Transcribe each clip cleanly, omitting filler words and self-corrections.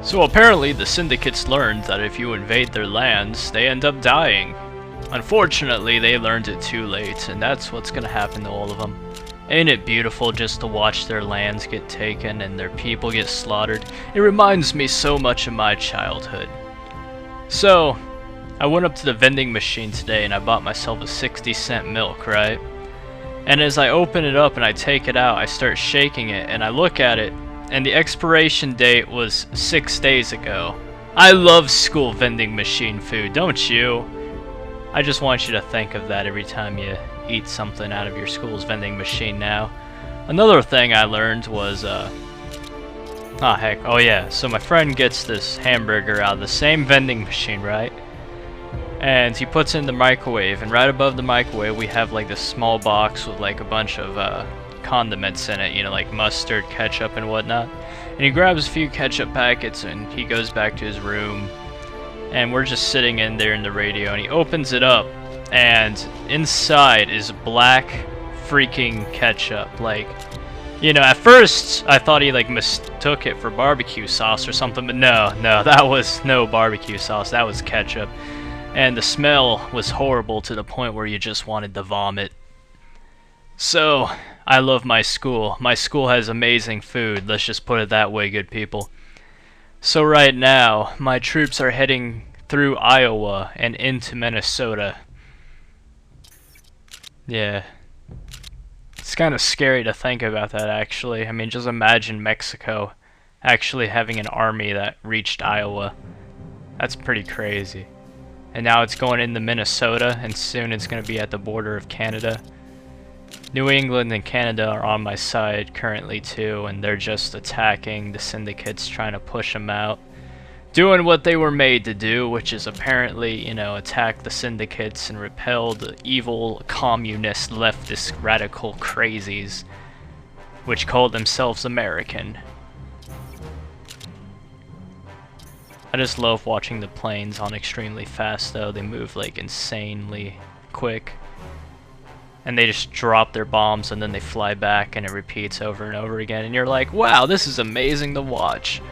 So apparently the Syndicates learned that if you invade their lands, they end up dying. Unfortunately, they learned it too late, and that's what's gonna happen to all of them. Ain't it beautiful just to watch their lands get taken and their people get slaughtered? It reminds me so much of my childhood. So, I went up to the vending machine today and I bought myself a 60-cent milk, right? And as I open it up and I take it out, I start shaking it and I look at it, and the expiration date was 6 days ago. I love school vending machine food, don't you? I just want you to think of that every time you eat something out of your school's vending machine now. Another thing I learned was, oh yeah, so my friend gets this hamburger out of the same vending machine, right? And he puts it in the microwave, and right above the microwave we have like this small box with like a bunch of condiments in it, you know, like mustard, ketchup, and whatnot. And he grabs a few ketchup packets and he goes back to his room, and we're just sitting in there in the radio, and he opens it up, and inside is black freaking ketchup. Like, you know, at first I thought he like mistook it for barbecue sauce or something, but no, that was no barbecue sauce, that was ketchup. And the smell was horrible to the point where you just wanted to vomit. So, I love my school. My school has amazing food, let's just put it that way, good people. So right now, my troops are heading through Iowa and into Minnesota. Yeah. It's kind of scary to think about that, actually. I mean, just imagine Mexico actually having an army that reached Iowa. That's pretty crazy. And now it's going into Minnesota, and soon it's going to be at the border of Canada. New England and Canada are on my side currently too, and they're just attacking the Syndicates, trying to push them out. Doing what they were made to do, which is apparently, you know, attack the Syndicates and repel the evil communist leftist radical crazies, which call themselves American. I just love watching the planes on extremely fast though. They move like insanely quick. And they just drop their bombs and then they fly back, and it repeats over and over again. And you're like, wow, this is amazing to watch.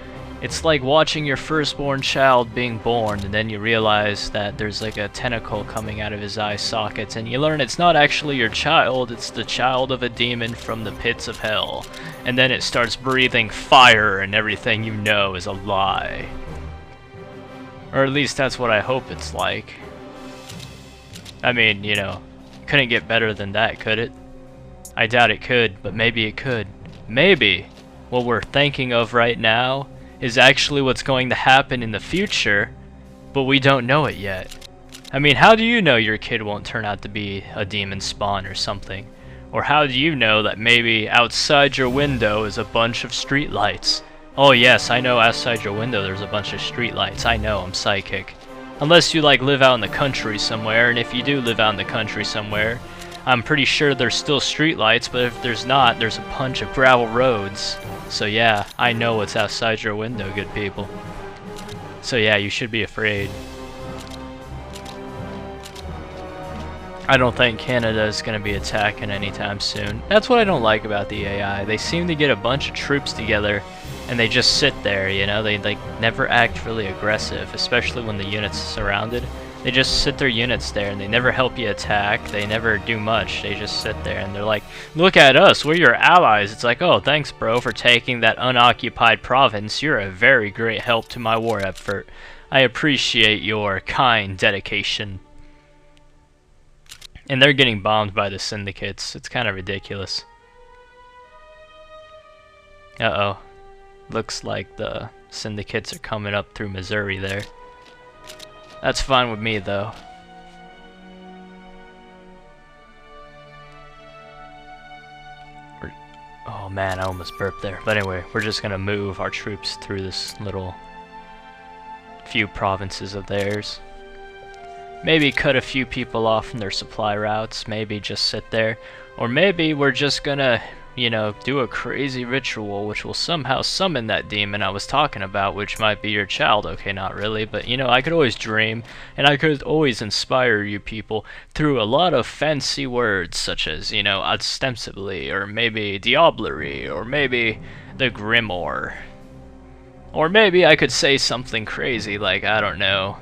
It's like watching your firstborn child being born, and then you realize that there's like a tentacle coming out of his eye sockets, and you learn it's not actually your child, it's the child of a demon from the pits of hell. And then it starts breathing fire, and everything you know is a lie. Or at least that's what I hope it's like. I mean, you know, couldn't get better than that, could it? I doubt it could, but maybe it could. Maybe what we're thinking of right now is actually what's going to happen in the future, but we don't know it yet. I mean, how do you know your kid won't turn out to be a demon spawn or something? Or how do you know that maybe outside your window is a bunch of streetlights? Oh yes, I know outside your window there's a bunch of streetlights. I know, I'm psychic. Unless you like live out in the country somewhere, and if you do live out in the country somewhere, I'm pretty sure there's still streetlights, but if there's not, there's a bunch of gravel roads. So yeah, I know what's outside your window, good people. So yeah, you should be afraid. I don't think Canada is going to be attacking anytime soon. That's what I don't like about the AI. They seem to get a bunch of troops together and they just sit there, you know? They like never act really aggressive, especially when the unit's surrounded. They just sit their units there and they never help you attack. They never do much. They just sit there and they're like, look at us, we're your allies. It's like, oh, thanks bro for taking that unoccupied province. You're a very great help to my war effort. I appreciate your kind dedication. And they're getting bombed by the Syndicates. It's kind of ridiculous. Uh-oh. Looks like the Syndicates are coming up through Missouri there. That's fine with me, though. Oh man, I almost burped there. But anyway, we're just gonna move our troops through this little few provinces of theirs. Maybe cut a few people off from their supply routes, maybe just sit there. Or maybe we're just gonna, you know, do a crazy ritual which will somehow summon that demon I was talking about, which might be your child. Okay, not really, but you know, I could always dream, and I could always inspire you people through a lot of fancy words, such as, you know, ostensibly, or maybe diablerie, or maybe the grimoire. Or maybe I could say something crazy like, I don't know,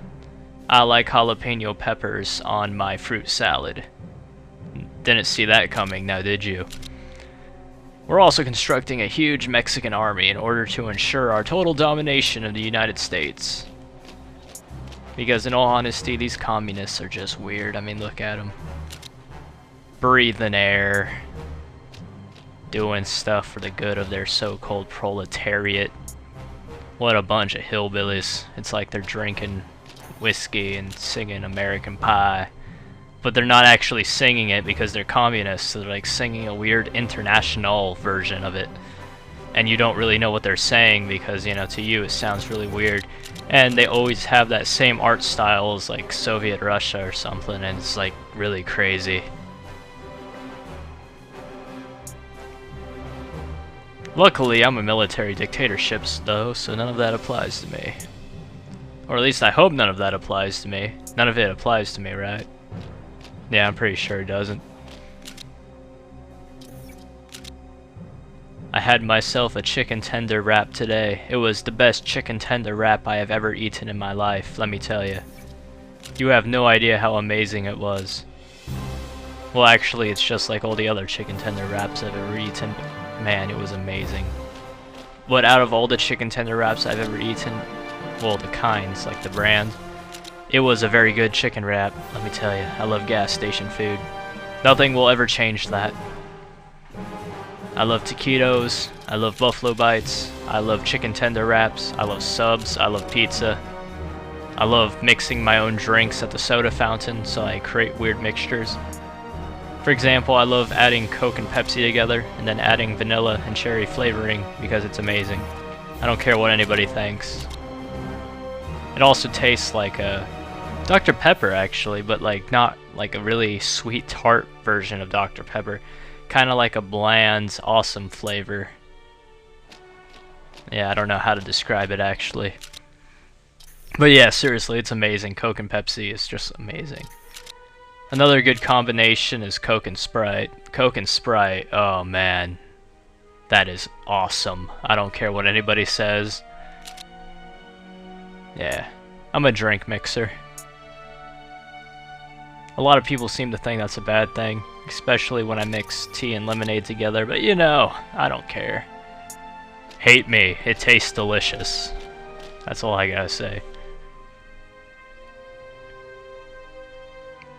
I like jalapeno peppers on my fruit salad. Didn't see that coming, now did you? We're also constructing a huge Mexican army in order to ensure our total domination of the United States. Because in all honesty, these communists are just weird. I mean, look at them. Breathing air. Doing stuff for the good of their so-called proletariat. What a bunch of hillbillies. It's like they're drinking whiskey and singing American Pie. But they're not actually singing it because they're communists, so they're like singing a weird international version of it. And you don't really know what they're saying because, you know, to you it sounds really weird. And they always have that same art style as like Soviet Russia or something, and it's like really crazy. Luckily, I'm a military dictatorship though, so none of that applies to me. Or at least I hope none of that applies to me. None of it applies to me, right? Yeah, I'm pretty sure it doesn't. I had myself a chicken tender wrap today. It was the best chicken tender wrap I have ever eaten in my life, let me tell you. You have no idea how amazing it was. Well, actually, it's just like all the other chicken tender wraps I've ever eaten. Man, it was amazing. But out of all the chicken tender wraps I've ever eaten, well, the kinds, like the brand, it was a very good chicken wrap, let me tell you. I love gas station food. Nothing will ever change that. I love taquitos, I love buffalo bites, I love chicken tender wraps, I love subs, I love pizza. I love mixing my own drinks at the soda fountain, so I create weird mixtures. For example, I love adding Coke and Pepsi together, and then adding vanilla and cherry flavoring, because it's amazing. I don't care what anybody thinks. It also tastes like a Dr. Pepper, actually, but like not like a really sweet tart version of Dr. Pepper. Kind of like a bland, awesome flavor. Yeah, I don't know how to describe it, actually. But yeah, seriously, it's amazing. Coke and Pepsi is just amazing. Another good combination is Coke and Sprite. Coke and Sprite, oh man. That is awesome. I don't care what anybody says. Yeah, I'm a drink mixer. A lot of people seem to think that's a bad thing, especially when I mix tea and lemonade together, but you know, I don't care. Hate me, it tastes delicious. That's all I gotta say.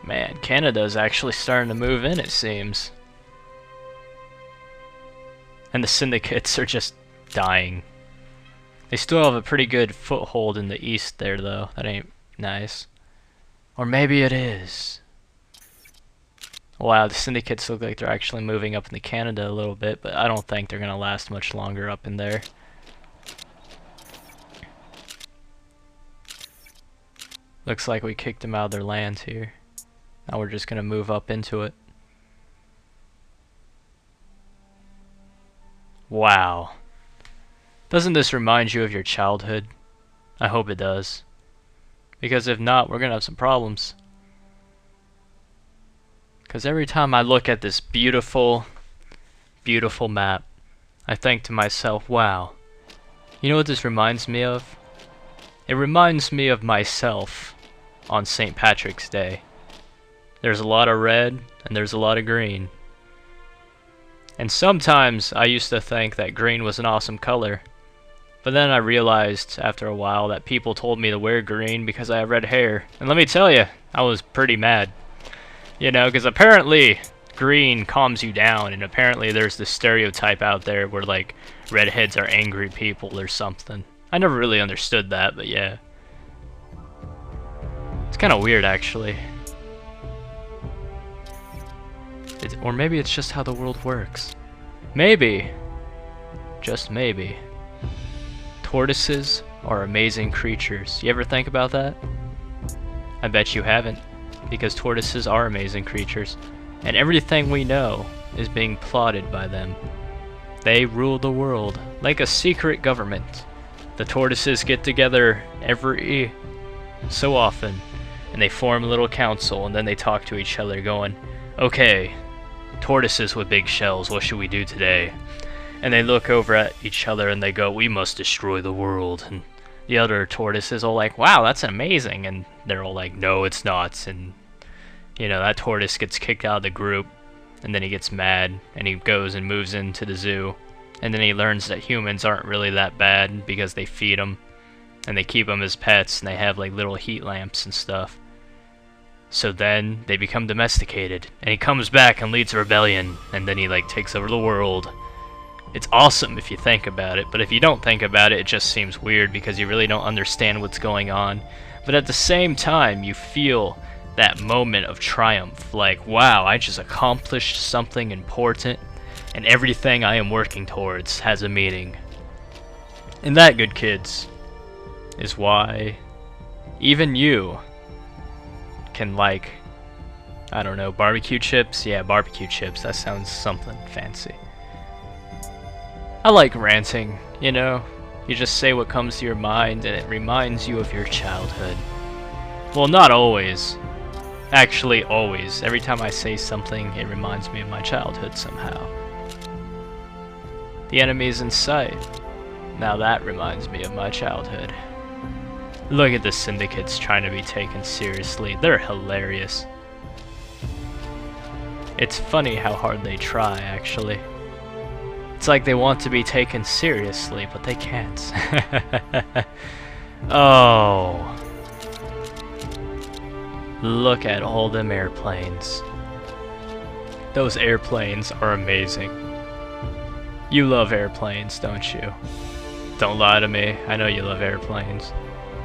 Man, Canada's actually starting to move in, it seems. And the Syndicates are just dying. They still have a pretty good foothold in the east there, though. That ain't nice. Or maybe it is. Wow, the Syndicates look like they're actually moving up into Canada a little bit, but I don't think they're gonna last much longer up in there. Looks like we kicked them out of their land here. Now we're just gonna move up into it. Wow. Doesn't this remind you of your childhood? I hope it does. Because if not, we're gonna have some problems. Because every time I look at this beautiful, beautiful map, I think to myself, wow. You know what this reminds me of? It reminds me of myself on St. Patrick's Day. There's a lot of red, and there's a lot of green. And sometimes I used to think that green was an awesome color. But then I realized after a while that people told me to wear green because I have red hair. And let me tell you, I was pretty mad. You know, because apparently green calms you down, and apparently there's this stereotype out there where like redheads are angry people or something. I never really understood that, but yeah. It's kind of weird, actually. Or maybe it's just how the world works. Maybe, just maybe, tortoises are amazing creatures. You ever think about that? I bet you haven't, because tortoises are amazing creatures, and everything we know is being plotted by them. They rule the world like a secret government. The tortoises get together every so often, and they form a little council, and then they talk to each other going, okay, tortoises with big shells, what should we do today? And they look over at each other and they go, "We must destroy the world." And the other tortoise is all like, "Wow, that's amazing." And they're all like, "No, it's not." And you know, that tortoise gets kicked out of the group, and then he gets mad, and he goes and moves into the zoo. And then he learns that humans aren't really that bad because they feed them, and they keep them as pets, and they have like little heat lamps and stuff. So then they become domesticated, and he comes back and leads a rebellion, and then he like takes over the world. It's awesome if you think about it, but if you don't think about it, it just seems weird because you really don't understand what's going on. But at the same time, you feel that moment of triumph, like, wow, I just accomplished something important, and everything I am working towards has a meaning. And that, good kids, is why even you can like, I don't know, barbecue chips? Yeah, barbecue chips, that sounds something fancy. I like ranting, you know? You just say what comes to your mind and it reminds you of your childhood. Well, not always. Actually, always. Every time I say something, it reminds me of my childhood somehow. The enemy's in sight. Now that reminds me of my childhood. Look at the Syndicates trying to be taken seriously. They're hilarious. It's funny how hard they try, actually. It's like they want to be taken seriously, but they can't. Oh. Look at all them airplanes. Those airplanes are amazing. You love airplanes, don't you? Don't lie to me. I know you love airplanes.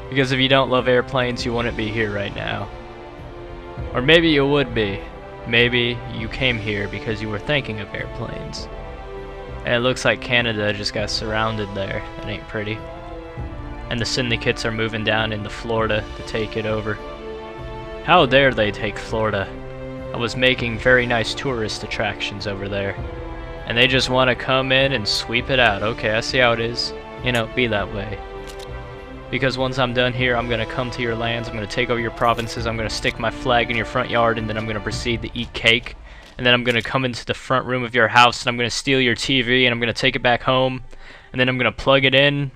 Because if you don't love airplanes, you wouldn't be here right now. Or maybe you would be. Maybe you came here because you were thinking of airplanes. And it looks like Canada just got surrounded there. That ain't pretty. And the Syndicates are moving down into Florida to take it over. How dare they take Florida? I was making very nice tourist attractions over there. And they just want to come in and sweep it out. Okay, I see how it is. You know, be that way. Because once I'm done here, I'm going to come to your lands, I'm going to take over your provinces, I'm going to stick my flag in your front yard, and then I'm going to proceed to eat cake. And then I'm going to come into the front room of your house, and I'm going to steal your TV, and I'm going to take it back home. And then I'm going to plug it in,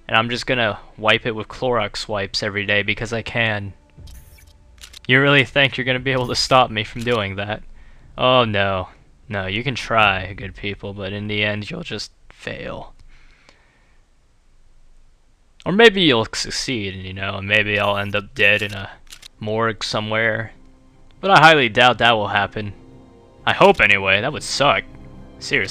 and I'm just going to wipe it with Clorox wipes every day because I can. You really think you're going to be able to stop me from doing that? Oh no. No, you can try, good people, but in the end you'll just fail. Or maybe you'll succeed, you know, and maybe I'll end up dead in a morgue somewhere. But I highly doubt that will happen. I hope anyway, that would suck. Seriously.